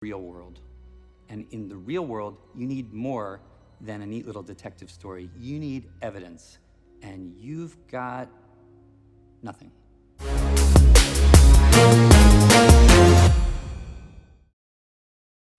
real world. And in the real world, you need more than a neat little detective story. You need evidence. And you've got nothing.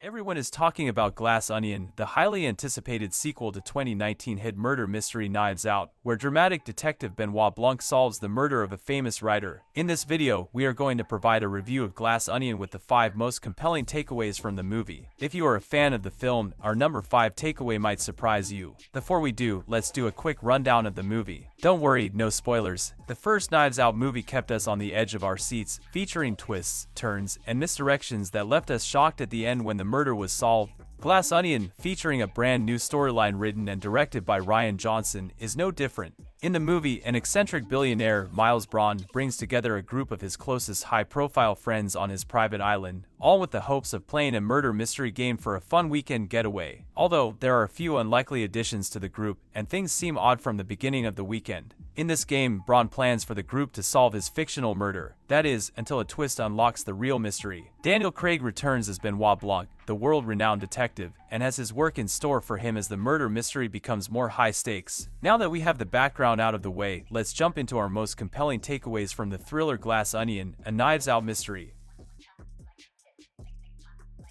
Everyone is talking about Glass Onion, the highly anticipated sequel to 2019 hit murder mystery Knives Out, where dramatic detective Benoit Blanc solves the murder of a famous writer. In this video, we are going to provide a review of Glass Onion with the 5 most compelling takeaways from the movie. If you are a fan of the film, our number 5 takeaway might surprise you. Before we do, let's do a quick rundown of the movie. Don't worry, no spoilers. The first Knives Out movie kept us on the edge of our seats, featuring twists, turns, and misdirections that left us shocked at the end when the murder was solved. Glass Onion, featuring a brand new storyline written and directed by Rian Johnson, is no different. In the movie, an eccentric billionaire, Miles Braun, brings together a group of his closest high-profile friends on his private island, all with the hopes of playing a murder mystery game for a fun weekend getaway. Although, there are a few unlikely additions to the group, and things seem odd from the beginning of the weekend. In this game, Braun plans for the group to solve his fictional murder. That is, until a twist unlocks the real mystery. Daniel Craig returns as Benoit Blanc, the world-renowned detective, and has his work in store for him as the murder mystery becomes more high stakes. Now that we have the background out of the way, let's jump into our most compelling takeaways from the thriller Glass Onion, a Knives Out mystery.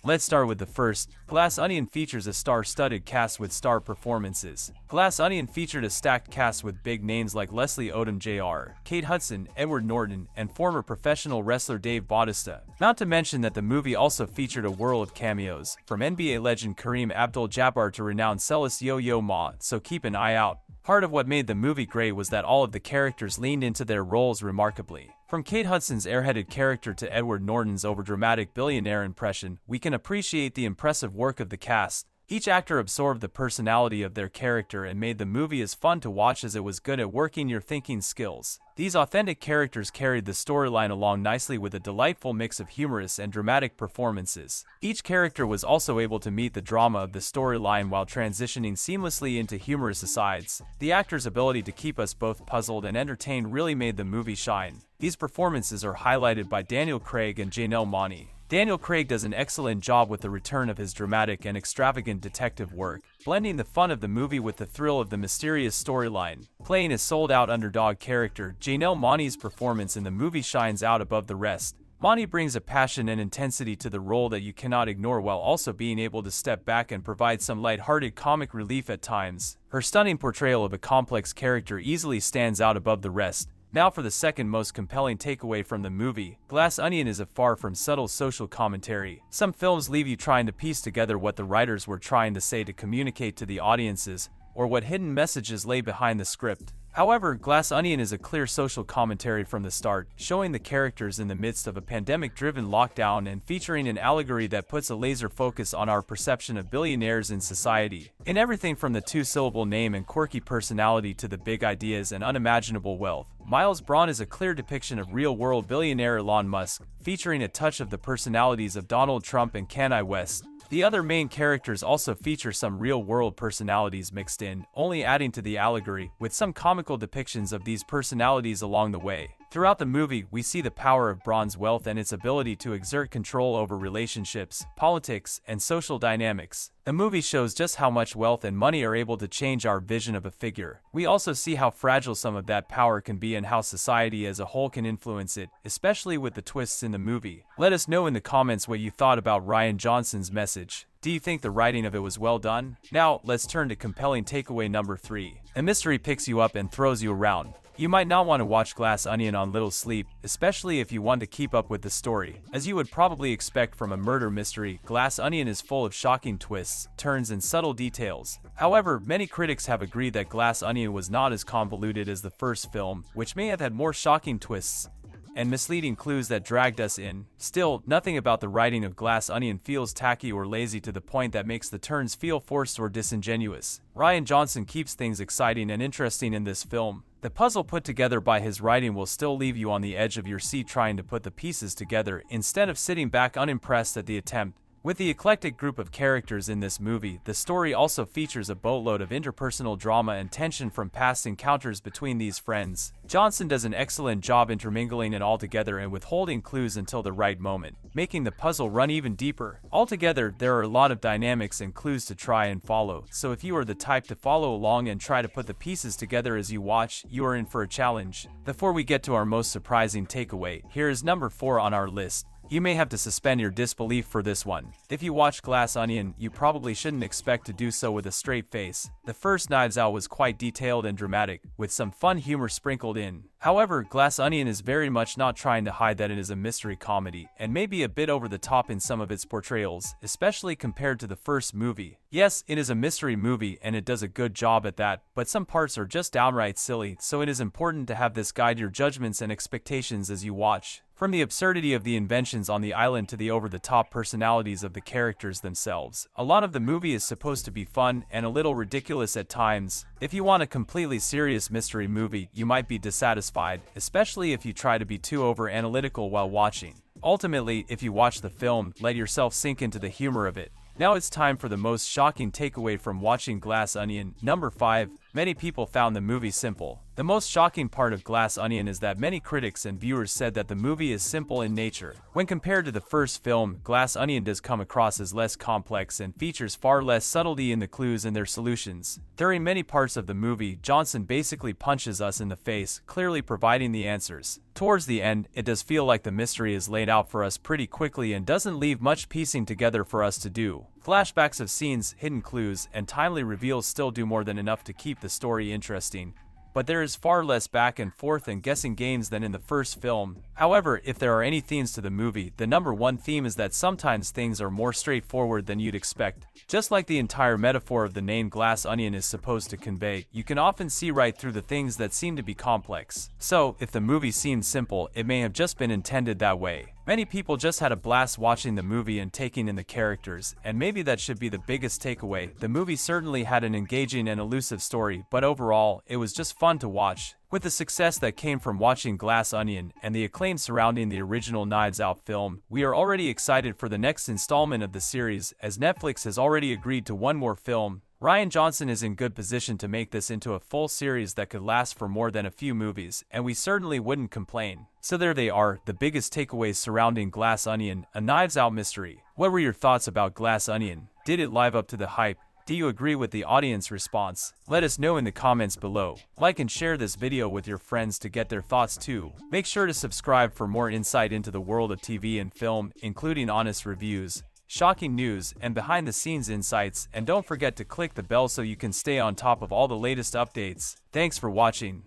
Let's start with the first. Glass Onion features a star-studded cast with star performances. Glass Onion featured a stacked cast with big names like Leslie Odom Jr., Kate Hudson, Edward Norton, and former professional wrestler Dave Bautista. Not to mention that the movie also featured a whirl of cameos, from NBA legend Kareem Abdul-Jabbar to renowned cellist Yo-Yo Ma, so keep an eye out. Part of what made the movie great was that all of the characters leaned into their roles remarkably. From Kate Hudson's airheaded character to Edward Norton's overdramatic billionaire impression, we can appreciate the impressive work of the cast. Each actor absorbed the personality of their character and made the movie as fun to watch as it was good at working your thinking skills. These authentic characters carried the storyline along nicely with a delightful mix of humorous and dramatic performances. Each character was also able to meet the drama of the storyline while transitioning seamlessly into humorous asides. The actors' ability to keep us both puzzled and entertained really made the movie shine. These performances are highlighted by Daniel Craig and Janelle Monáe. Daniel Craig does an excellent job with the return of his dramatic and extravagant detective work, blending the fun of the movie with the thrill of the mysterious storyline. Playing a sold-out underdog character, Janelle Monáe's performance in the movie shines out above the rest. Monáe brings a passion and intensity to the role that you cannot ignore while also being able to step back and provide some lighthearted comic relief at times. Her stunning portrayal of a complex character easily stands out above the rest. Now for the second most compelling takeaway from the movie. Glass Onion is a far from subtle social commentary. Some films leave you trying to piece together what the writers were trying to say to communicate to the audiences, or what hidden messages lay behind the script. However, Glass Onion is a clear social commentary from the start, showing the characters in the midst of a pandemic-driven lockdown and featuring an allegory that puts a laser focus on our perception of billionaires in society. In everything from the two-syllable name and quirky personality to the big ideas and unimaginable wealth, Miles Braun is a clear depiction of real-world billionaire Elon Musk, featuring a touch of the personalities of Donald Trump and Kanye West. The other main characters also feature some real-world personalities mixed in, only adding to the allegory, with some comical depictions of these personalities along the way. Throughout the movie, we see the power of Braun's wealth and its ability to exert control over relationships, politics, and social dynamics. The movie shows just how much wealth and money are able to change our vision of a figure. We also see how fragile some of that power can be and how society as a whole can influence it, especially with the twists in the movie. Let us know in the comments what you thought about Rian Johnson's message. Do you think the writing of it was well done? Now, let's turn to compelling takeaway number 3. A mystery picks you up and throws you around. You might not want to watch Glass Onion on little sleep, especially if you want to keep up with the story. As you would probably expect from a murder mystery, Glass Onion is full of shocking twists, turns, and subtle details. However, many critics have agreed that Glass Onion was not as convoluted as the first film, which may have had more shocking twists and misleading clues that dragged us in. Still, nothing about the writing of Glass Onion feels tacky or lazy to the point that makes the turns feel forced or disingenuous. Rian Johnson keeps things exciting and interesting in this film. The puzzle put together by his writing will still leave you on the edge of your seat trying to put the pieces together, instead of sitting back unimpressed at the attempt. With the eclectic group of characters in this movie, the story also features a boatload of interpersonal drama and tension from past encounters between these friends. Johnson does an excellent job intermingling it all together and withholding clues until the right moment, making the puzzle run even deeper. Altogether, there are a lot of dynamics and clues to try and follow, so if you are the type to follow along and try to put the pieces together as you watch, you are in for a challenge. Before we get to our most surprising takeaway, here is number 4 on our list. You may have to suspend your disbelief for this one. If you watched Glass Onion, you probably shouldn't expect to do so with a straight face. The first Knives Out was quite detailed and dramatic, with some fun humor sprinkled in. However, Glass Onion is very much not trying to hide that it is a mystery comedy, and may be a bit over the top in some of its portrayals, especially compared to the first movie. Yes, it is a mystery movie and it does a good job at that, but some parts are just downright silly, so it is important to have this guide your judgments and expectations as you watch. From the absurdity of the inventions on the island to the over-the-top personalities of the characters themselves, a lot of the movie is supposed to be fun and a little ridiculous at times. If you want a completely serious mystery movie, you might be dissatisfied, especially if you try to be too over-analytical while watching. Ultimately, if you watch the film, let yourself sink into the humor of it. Now it's time for the most shocking takeaway from watching Glass Onion. Number 5. Many people found the movie simple. The most shocking part of Glass Onion is that many critics and viewers said that the movie is simple in nature. When compared to the first film, Glass Onion does come across as less complex and features far less subtlety in the clues and their solutions. During many parts of the movie, Johnson basically punches us in the face, clearly providing the answers. Towards the end, it does feel like the mystery is laid out for us pretty quickly and doesn't leave much piecing together for us to do. Flashbacks of scenes, hidden clues, and timely reveals still do more than enough to keep the story interesting. But there is far less back and forth and guessing games than in the first film. However, if there are any themes to the movie, the number one theme is that sometimes things are more straightforward than you'd expect. Just like the entire metaphor of the name Glass Onion is supposed to convey, you can often see right through the things that seem to be complex. So, if the movie seems simple, it may have just been intended that way. Many people just had a blast watching the movie and taking in the characters, and maybe that should be the biggest takeaway. The movie certainly had an engaging and elusive story, but overall, it was just fun to watch. With the success that came from watching Glass Onion and the acclaim surrounding the original Knives Out film, we are already excited for the next installment of the series, as Netflix has already agreed to one more film. Rian Johnson is in good position to make this into a full series that could last for more than a few movies, and we certainly wouldn't complain. So there they are, the biggest takeaways surrounding Glass Onion, a Knives Out mystery. What were your thoughts about Glass Onion? Did it live up to the hype? Do you agree with the audience response? Let us know in the comments below. Like and share this video with your friends to get their thoughts too. Make sure to subscribe for more insight into the world of TV and film, including honest reviews, shocking news, and behind-the-scenes insights, and don't forget to click the bell so you can stay on top of all the latest updates. Thanks for watching.